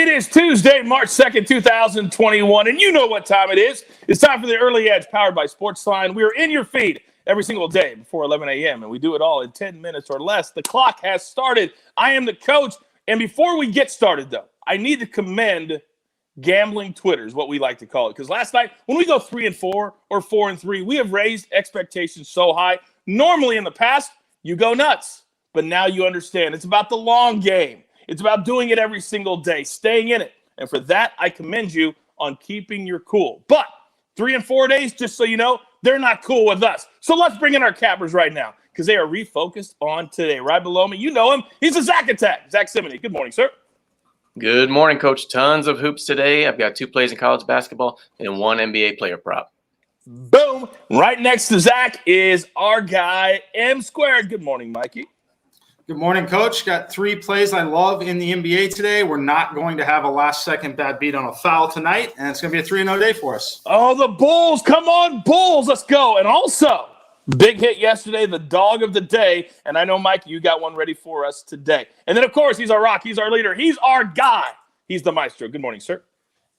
It is Tuesday, March 2nd, 2021, and you know what time it is. It's time for the Early Edge, powered by SportsLine. We are in your feed every single day before 11 a.m., and we do it all in 10 minutes or less. The clock has started. I am the coach, and before we get started, though, I need to commend gambling Twitter is what we like to call it, because last night, when we go 3-4 or 4-3, we have raised expectations so high. Normally in the past, you go nuts, but now you understand. It's about the long game. It's about doing it every single day, staying in it. And for that, I commend you on keeping your cool. But 3 and 4 days, just so you know, they're not cool with us. So let's bring in our cappers right now, because they are refocused on today. Right below me, you know him. He's a Zack attack. Zack Cimini. Good morning, sir. Good morning, Coach. Tons of hoops today. I've got 2 plays in college basketball and 1 NBA player prop. Boom. Right next to Zack is our guy, M Squared. Good morning, Mikey. Good morning, Coach. Got 3 plays I love in the NBA today. We're not going to have a last-second bad beat on a foul tonight, and it's going to be a 3-0 day for us. Oh, the Bulls. Come on, Bulls. Let's go. And also, big hit yesterday, the dog of the day. And I know, Mike, you got one ready for us today. And then, of course, he's our rock. He's our leader. He's our guy. He's the maestro. Good morning, sir.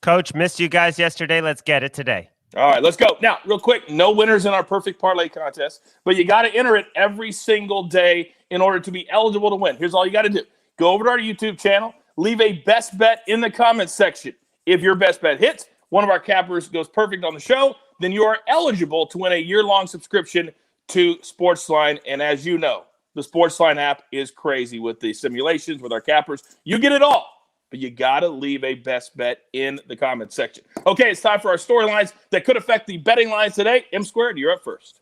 Coach, missed you guys yesterday. Let's get it today. All right, let's go. Now, real quick, no winners in our perfect parlay contest, but you got to enter it every single day in order to be eligible to win. Here's all you got to do. Go over to our YouTube channel, leave a best bet in the comments section. If your best bet hits, one of our cappers goes perfect on the show, then you are eligible to win a year-long subscription to SportsLine. And as you know, the SportsLine app is crazy with the simulations, with our cappers. You get it all. But you got to leave a best bet in the comments section. Okay, it's time for our storylines that could affect the betting lines today. M Squared, you're up first.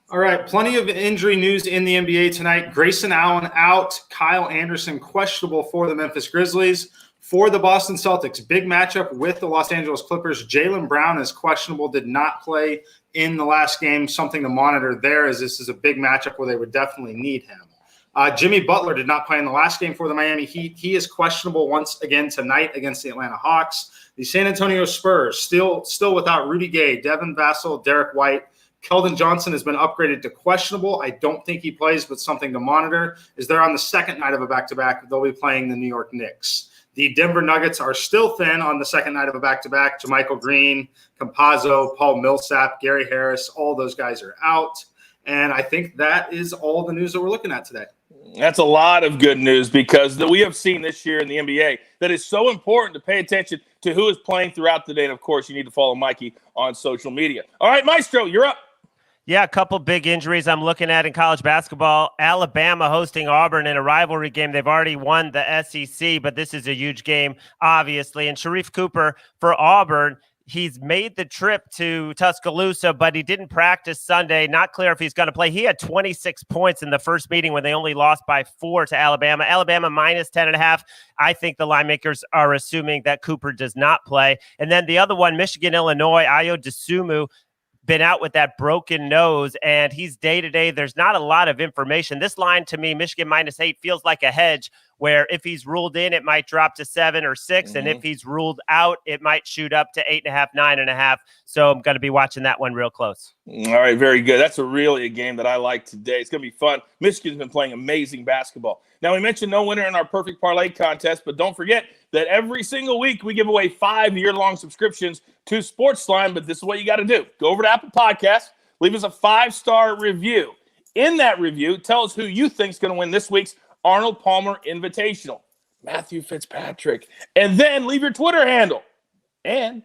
All right, plenty of injury news in the NBA tonight. Grayson Allen out. Kyle Anderson questionable for the Memphis Grizzlies. For the Boston Celtics, big matchup with the Los Angeles Clippers. Jaylen Brown is questionable, did not play in the last game. Something to monitor there, as this is a big matchup where they would definitely need him. Jimmy Butler did not play in the last game for the Miami Heat. He is questionable once again tonight against the Atlanta Hawks. The San Antonio Spurs still without Rudy Gay, Devin Vassell, Derek White. Keldon Johnson has been upgraded to questionable. I don't think he plays, but something to monitor. Is they're on the second night of a back-to-back. They'll be playing the New York Knicks. The Denver Nuggets are still thin on the second night of a back-to-back. JaMychal Green, Campazzo, Paul Millsap, Gary Harris, all those guys are out. And I think that is all the news that we're looking at today. That's a lot of good news, because we have seen this year in the NBA that it's so important to pay attention to who is playing throughout the day. And, of course, you need to follow Mikey on social media. All right, Maestro, you're up. Yeah, a couple big injuries I'm looking at in college basketball. Alabama hosting Auburn in a rivalry game. They've already won the SEC, but this is a huge game, obviously. And Sharif Cooper for Auburn, he's made the trip to Tuscaloosa, but he didn't practice Sunday. Not clear if he's going to play. He had 26 points in the first meeting when they only lost by 4 to Alabama. Alabama minus 10.5. I think the line makers are assuming that Cooper does not play. And then the other one, Michigan, Illinois, Ayo Dosunmu, been out with that broken nose, and he's day-to-day. There's not a lot of information. This line, to me, Michigan minus 8, feels like a hedge, where if he's ruled in, it might drop to 7 or 6, and if he's ruled out, it might shoot up to 8.5, 9.5. So I'm going to be watching that one real close. All right, very good. That's really a game that I like today. It's going to be fun. Michigan's been playing amazing basketball. Now, we mentioned no winner in our perfect parlay contest, but don't forget that every single week we give away 5 year-long subscriptions to SportsLine. But this is what you got to do. Go over to Apple Podcasts, leave us a 5-star review. In that review, tell us who you think is going to win this week's Arnold Palmer Invitational, Matthew Fitzpatrick, and then leave your Twitter handle. And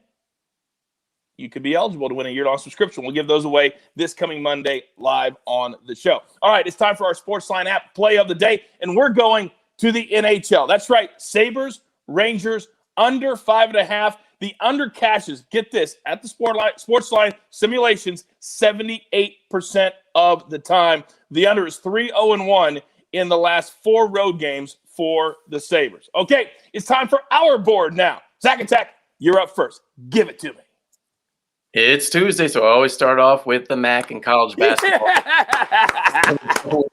you could be eligible to win a year-long subscription. We'll give those away this coming Monday live on the show. All right, it's time for our SportsLine app play of the day, and we're going to the NHL. That's right, Sabres, Rangers, under 5.5. The under cashes, get this, at the SportsLine simulations, 78% of the time. The under is 3-0-1 in the last 4 road games for the Sabres. Okay, it's time for our board now. Zack Attack, you're up first. Give it to me. It's Tuesday, so I always start off with the MAC in college basketball.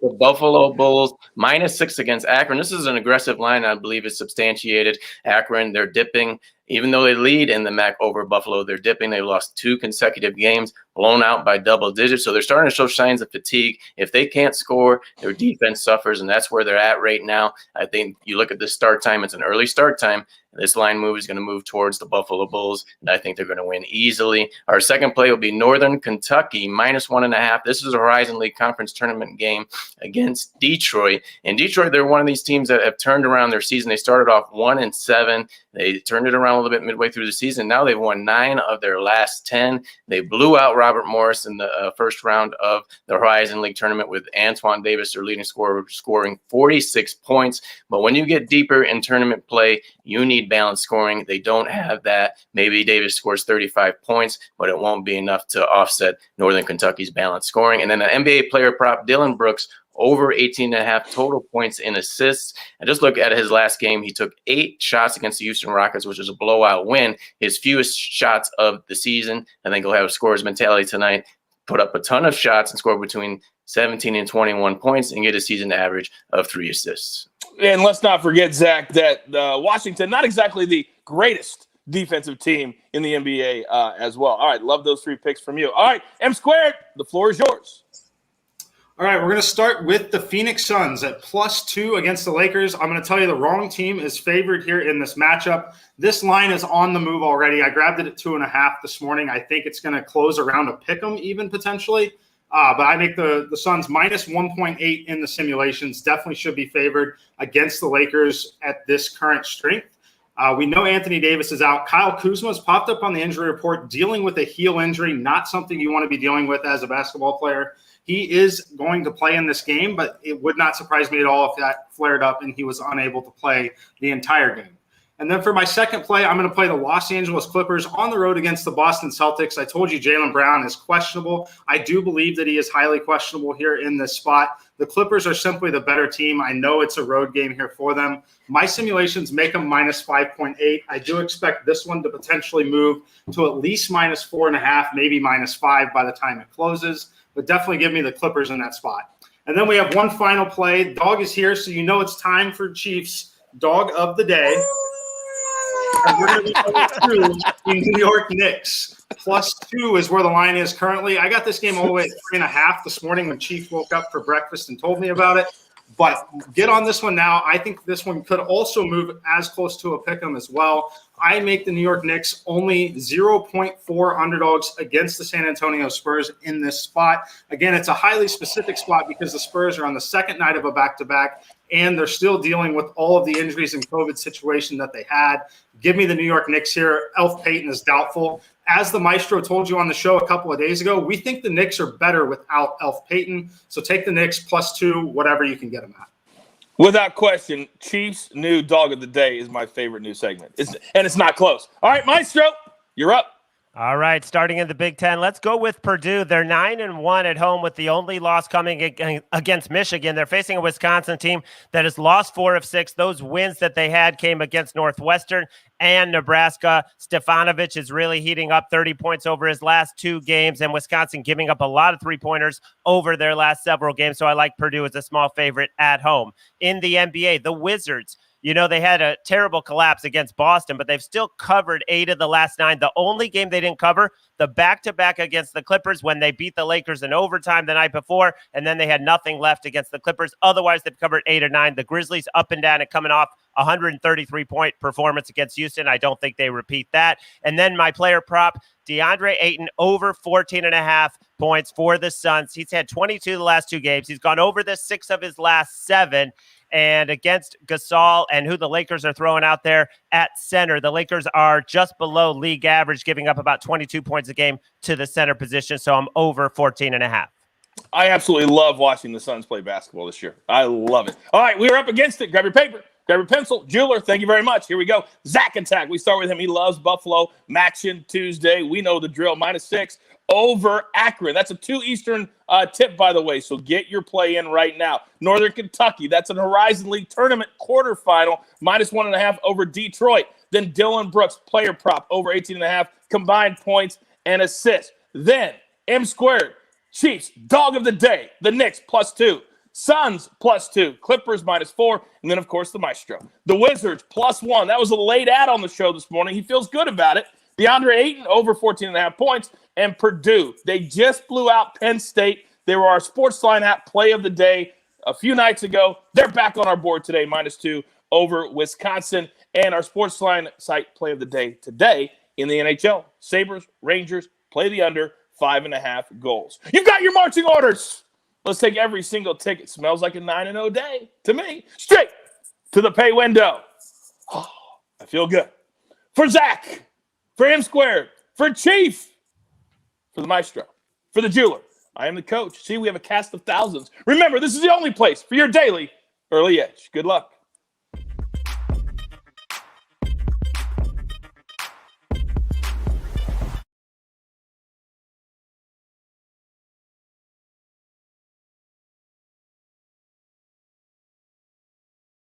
The Buffalo Bulls, minus 6 against Akron. This is an aggressive line. I believe it's substantiated. Akron, they're dipping Even though they lead in the MAC over Buffalo, they're dipping. They lost 2 consecutive games, blown out by double digits. So they're starting to show signs of fatigue. If they can't score, their defense suffers, and that's where they're at right now. I think you look at the start time, it's an early start time. This line move is going to move towards the Buffalo Bulls, and I think they're going to win easily. Our second play will be Northern Kentucky, -1.5. This is a Horizon League Conference tournament game against Detroit. In Detroit, they're one of these teams that have turned around their season. They started off 1-7. They turned it around a little bit midway through the season. Now they've won 9 of their last 10. They blew out Robert Morris in the first round of the Horizon League tournament with Antoine Davis, their leading scorer, scoring 46 points. But when you get deeper in tournament play, you need balanced scoring. They don't have that. Maybe Davis scores 35 points, but it won't be enough to offset Northern Kentucky's balanced scoring. And then an NBA player prop, Dylan Brooks, over 18.5 total points in assists. And just look at his last game. He took 8 shots against the Houston Rockets, which was a blowout win, his fewest shots of the season. I think he'll have a scorer's mentality tonight, put up a ton of shots and score between 17 and 21 points and get a season average of 3 assists. And let's not forget, Zach, that Washington, not exactly the greatest defensive team in the NBA as well. All right, love those 3 picks from you. All right, M Squared, the floor is yours. All right, we're going to start with the Phoenix Suns at +2 against the Lakers. I'm going to tell you the wrong team is favored here in this matchup. This line is on the move already. I grabbed it at 2.5 this morning. I think it's going to close around a pick 'em even potentially. But I make the Suns -1.8 in the simulations. Definitely should be favored against the Lakers at this current strength. We know Anthony Davis is out. Kyle Kuzma has popped up on the injury report, dealing with a heel injury, not something you want to be dealing with as a basketball player. He is going to play in this game, but it would not surprise me at all if that flared up and he was unable to play the entire game. And then for my second play, I'm going to play the Los Angeles Clippers on the road against the Boston Celtics. I told you Jaylen Brown is questionable. I do believe that he is highly questionable here in this spot. The Clippers are simply the better team. I know it's a road game here for them. My simulations make them -5.8. I do expect this one to potentially move to at least -4.5, maybe -5 by the time it closes. But definitely give me the Clippers in that spot. And then we have one final play. Dog is here, so you know it's time for Chiefs Dog of the Day. And we're going to be going through the New York Knicks. +2 is where the line is currently. I got this game all the way at 3.5 this morning when Chief woke up for breakfast and told me about it. But get on this one now. I think this one could also move as close to a pick 'em as well. I make the New York Knicks only 0.4 underdogs against the San Antonio Spurs in this spot. Again, it's a highly specific spot because the Spurs are on the second night of a back-to-back, and they're still dealing with all of the injuries and COVID situation that they had. Give me the New York Knicks here. Elf Payton is doubtful. As the Maestro told you on the show a couple of days ago, we think the Knicks are better without Elf Payton. So take the Knicks +2, whatever you can get them at. Without question, Chiefs' new Dog of the Day is my favorite new segment. And it's not close. All right, Maestro, you're up. All right, starting in the Big Ten, let's go with Purdue. They're 9-1 at home with the only loss coming against Michigan. They're facing a Wisconsin team that has lost 4 of 6. Those wins that they had came against Northwestern and Nebraska. Stefanovic is really heating up, 30 points over his last 2 games, and Wisconsin giving up a lot of three-pointers over their last several games. So I like Purdue as a small favorite at home. In the NBA, the Wizards, you know, they had a terrible collapse against Boston, but they've still covered 8 of the last 9. The only game they didn't cover, the back-to-back against the Clippers when they beat the Lakers in overtime the night before, and then they had nothing left against the Clippers. Otherwise, they've covered 8 or 9. The Grizzlies up and down and coming off 133-point performance against Houston. I don't think they repeat that. And then my player prop, DeAndre Ayton, over 14.5 points for the Suns. He's had 22 the last 2 games. He's gone over the 6 of his last 7. And against Gasol and who the Lakers are throwing out there at center, the Lakers are just below league average, giving up about 22 points a game to the center position. So I'm over 14.5. I absolutely love watching the Suns play basketball this year. I love it. All right, we are up against it. Grab your paper. Grab your pencil. Jeweler, thank you very much. Here we go. Zack Attack. We start with him. He loves Buffalo. Matching Tuesday. We know the drill. -6 over Akron. That's a 2 Eastern tip, by the way, so get your play in right now. Northern Kentucky. That's an Horizon League tournament quarterfinal. -1.5 over Detroit. Then Dylan Brooks, player prop, over 18.5 combined points and assists. Then M Squared, Chiefs, Dog of the Day. The Knicks +2. Suns +2, Clippers -4, and then, of course, the Maestro. The Wizards +1. That was a late ad on the show this morning. He feels good about it. DeAndre Ayton over 14.5 points. And Purdue, they just blew out Penn State. They were our SportsLine app play of the day a few nights ago. They're back on our board today, -2 over Wisconsin. And our SportsLine site play of the day today in the NHL. Sabres, Rangers, play the under, 5.5 goals. You've got your marching orders. Let's take every single ticket. Smells like a 9-0 day to me. Straight to the pay window. Oh, I feel good. For Zack, for M-Squared, for Chief, for the Maestro, for the Jeweler, I am the coach. See, we have a cast of thousands. Remember, this is the only place for your daily early edge. Good luck.